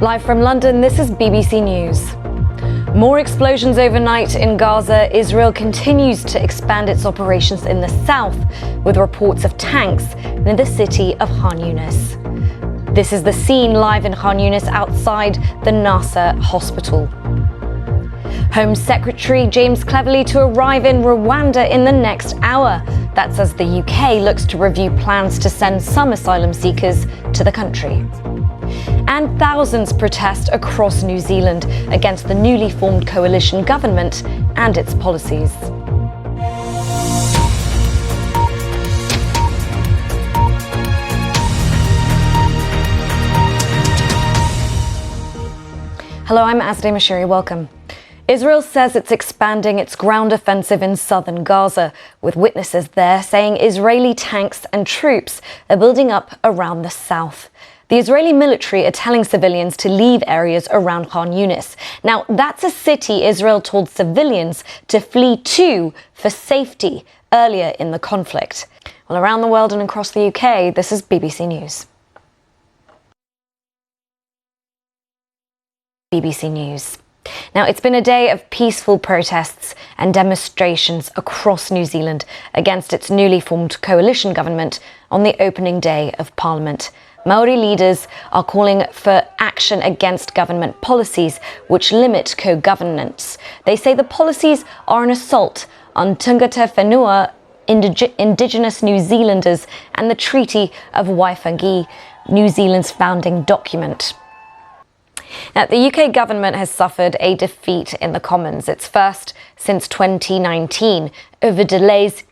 Live from London, this is BBC News. More explosions overnight in Gaza. Israel continues to expand its operations in the south, with reports of tanks near the city of Khan Yunis. This is the scene live in Khan Yunis outside the Nasser hospital. Home Secretary James Cleverly to arrive in Rwanda in the next hour. That's as the UK looks to review plans to send some asylum seekers to the country. And thousands protest across New Zealand against the newly formed coalition government and its policies. Hello, I'm Azadeh Moshiri. Welcome. Israel says it's expanding its ground offensive in southern Gaza, with witnesses there saying Israeli tanks and troops are building up around the south. The Israeli military are telling civilians to leave areas around Khan Yunis. Now, that's a city Israel told civilians to flee to for safety earlier in the conflict. Well, around the world and across the UK, this is BBC News. BBC News. Now, it's been a day of peaceful protests and demonstrations across New Zealand against its newly formed coalition government on the opening day of Parliament. Maori leaders are calling for action against government policies which limit co-governance. They say the policies are an assault on Tangata Whenua, Indigenous New Zealanders, and the Treaty of Waitangi, New Zealand's founding document. Now, the UK government has suffered a defeat in the Commons, its first since 2019, over delays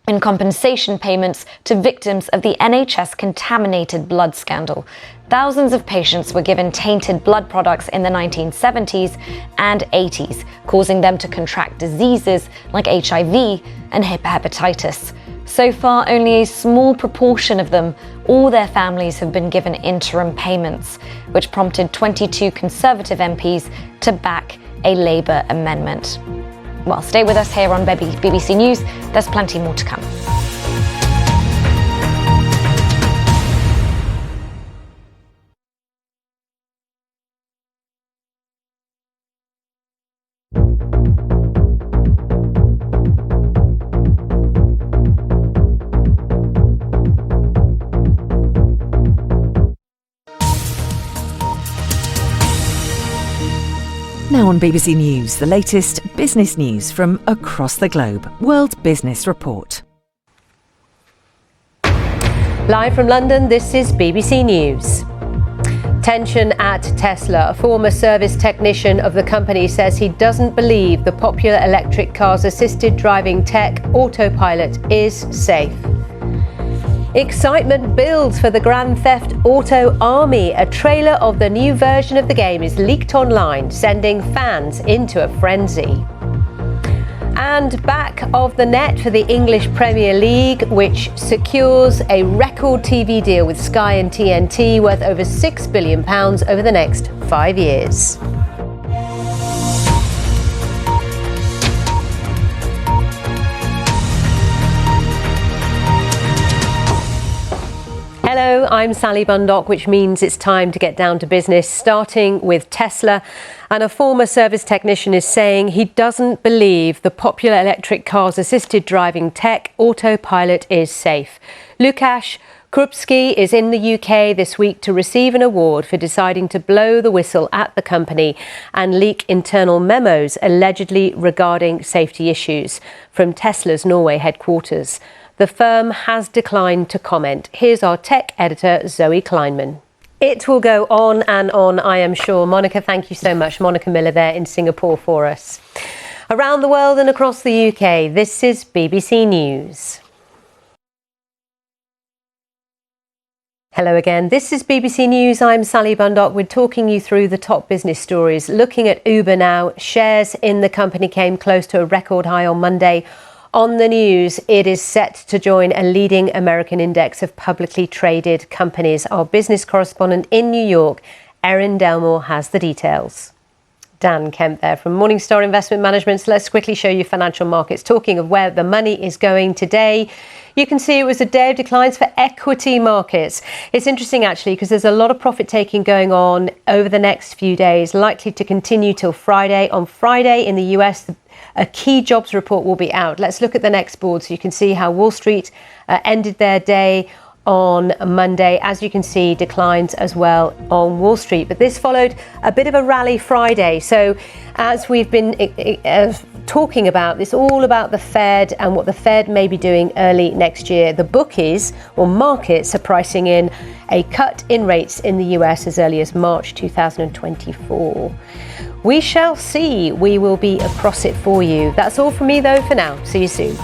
in compensation payments to victims of the NHS contaminated blood scandal. Thousands of patients were given tainted blood products in the 1970s and 80s, causing them to contract diseases like HIV and hepatitis. So far, only a small proportion of them or their families have been given interim payments, which prompted 22 Conservative MPs to back a Labour amendment. Well, stay with us here on BBC News. There's plenty more to come. Now on BBC News, the latest business news from across the globe. World Business Report. Live from London, this is BBC News. Tension at Tesla. A former service technician of the company says he doesn't believe the popular electric car's assisted driving tech Autopilot is safe. Excitement builds for the Grand Theft Auto Army. A trailer of the new version of the game is leaked online, sending fans into a frenzy. And back of the net for the English Premier League, which secures a record TV deal with Sky and TNT worth over £6 billion over the next 5 years. Hello, I'm Sally Bundock, which means it's time to get down to business, starting with Tesla. And a former service technician is saying he doesn't believe the popular electric car's assisted driving tech Autopilot is safe. Lukasz Krupski is in the UK this week to receive an award for deciding to blow the whistle at the company and leak internal memos allegedly regarding safety issues from Tesla's Norway headquarters. The firm has declined to comment. Here's our tech editor, Zoe Kleinman. It will go on and on, I am sure. Monica, thank you so much. Monica Miller there in Singapore for us. Around the world and across the UK, this is BBC News. Hello again. This is BBC News. I'm Sally Bundock. We're talking you through the top business stories. Looking at Uber now, shares in the company came close to a record high on Monday. On the news, it is set to join a leading American index of publicly traded companies. Our business correspondent in New York, Erin Delmore, has the details. Dan Kemp there from Morningstar Investment Management. So let's quickly show you financial markets. Talking of where the money is going today, you can see it was a day of declines for equity markets. It's interesting, actually, because there's a lot of profit taking going on over the next few days, likely to continue till Friday. On Friday in the US, a key jobs report will be out. Let's look at the next board so you can see how Wall Street ended their day on Monday. As you can see, declines as well on Wall Street. But this followed a bit of a rally Friday. So as we've been talking about, it's all about the Fed and what the Fed may be doing early next year. The bookies or markets are pricing in a cut in rates in the US as early as March 2024. We shall see. We will be across it for you. That's all from me, though, for now. See you soon.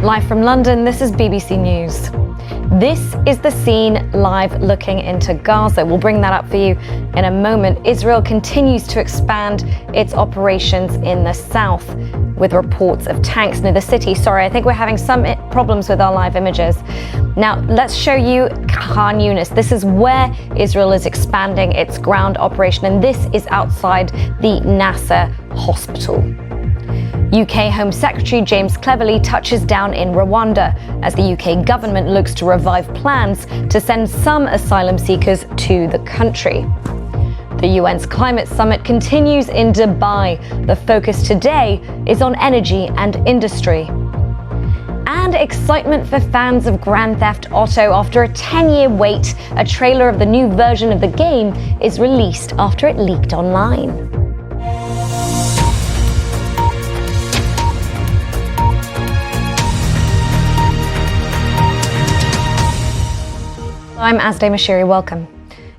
Live from London, this is BBC News. This is the scene live looking into Gaza. We'll bring that up for you in a moment. Israel continues to expand its operations in the south with reports of tanks near the city. Sorry, I think we're having some problems with our live images. Now, let's show you Khan Yunis. This is where Israel is expanding its ground operation, and this is outside the Nasser hospital. UK Home Secretary James Cleverly touches down in Rwanda as the UK government looks to revive plans to send some asylum seekers to the country. The UN's climate summit continues in Dubai. The focus today is on energy and industry. And excitement for fans of Grand Theft Auto. After a 10-year wait, a trailer of the new version of the game is released after it leaked online. I'm Azadeh Moshiri, welcome.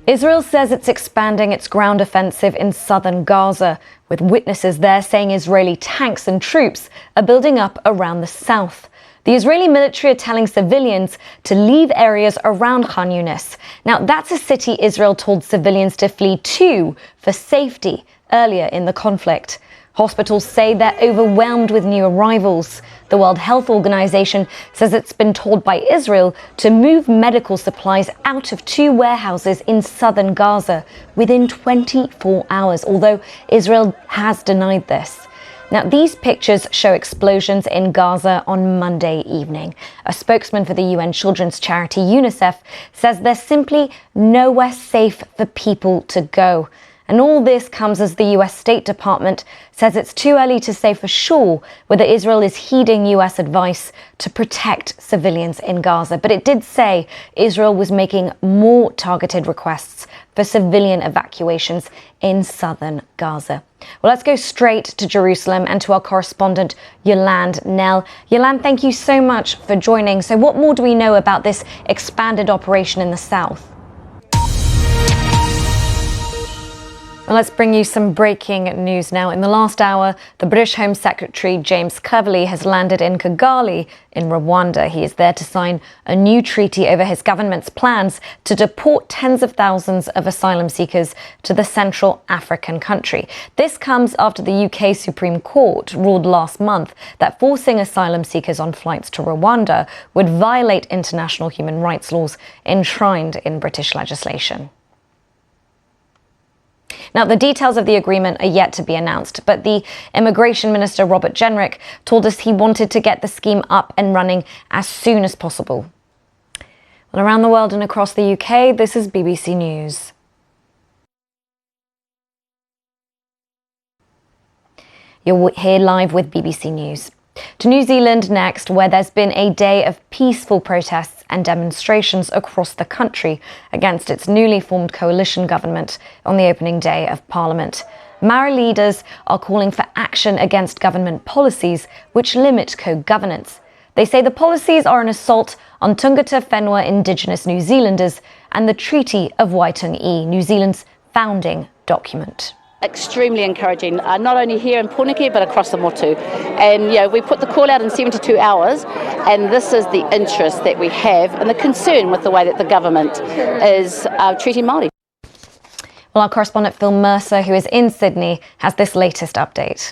Israel says it's expanding its ground offensive in southern Gaza, with witnesses there saying Israeli tanks and troops are building up around the south. The Israeli military are telling civilians to leave areas around Khan Yunis. Now, that's a city Israel told civilians to flee to for safety earlier in the conflict. Hospitals say they're overwhelmed with new arrivals. The World Health Organization says it's been told by Israel to move medical supplies out of 2 warehouses in southern Gaza within 24 hours, although Israel has denied this. Now, these pictures show explosions in Gaza on Monday evening. A spokesman for the UN children's charity UNICEF says there's simply nowhere safe for people to go. And all this comes as the US State Department says it's too early to say for sure whether Israel is heeding US advice to protect civilians in Gaza. But it did say Israel was making more targeted requests for civilian evacuations in southern Gaza. Well, let's go straight to Jerusalem and to our correspondent, Yolande Nell. Yolande, thank you so much for joining. So what more do we know about this expanded operation in the south? Well, let's bring you some breaking news now. In the last hour, the British Home Secretary James Cleverly has landed in Kigali in Rwanda. He is there to sign a new treaty over his government's plans to deport tens of thousands of asylum seekers to the Central African country. This comes after the UK Supreme Court ruled last month that forcing asylum seekers on flights to Rwanda would violate international human rights laws enshrined in British legislation. Now, the details of the agreement are yet to be announced, but the Immigration Minister, Robert Jenrick, told us he wanted to get the scheme up and running as soon as possible. Well, around the world and across the UK, this is BBC News. You're here live with BBC News. To New Zealand next, where there's been a day of peaceful protests and demonstrations across the country against its newly formed coalition government on the opening day of Parliament. Maori leaders are calling for action against government policies which limit co-governance. They say the policies are an assault on Tungata Whenua Indigenous New Zealanders and the Treaty of Waitangi, New Zealand's founding document. Extremely encouraging, not only here in Punake but across the motu. And we put the call out in 72 hours, and this is the interest that we have and the concern with the way that the government is treating Māori. Well, our correspondent Phil Mercer, who is in Sydney, has this latest update.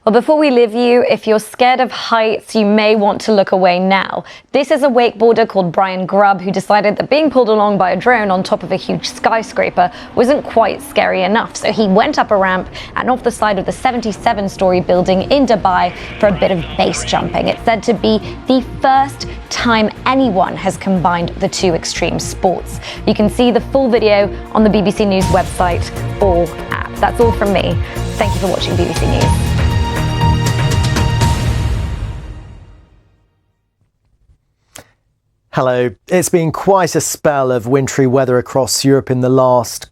Well, before we leave you, if you're scared of heights, you may want to look away now. This is a wakeboarder called Brian Grubb who decided that being pulled along by a drone on top of a huge skyscraper wasn't quite scary enough. So he went up a ramp and off the side of the 77-story building in Dubai for a bit of base jumping. It's said to be the first time anyone has combined the two extreme sports. You can see the full video on the BBC News website or app. That's all from me. Thank you for watching BBC News. Hello. It's been quite a spell of wintry weather across Europe in the last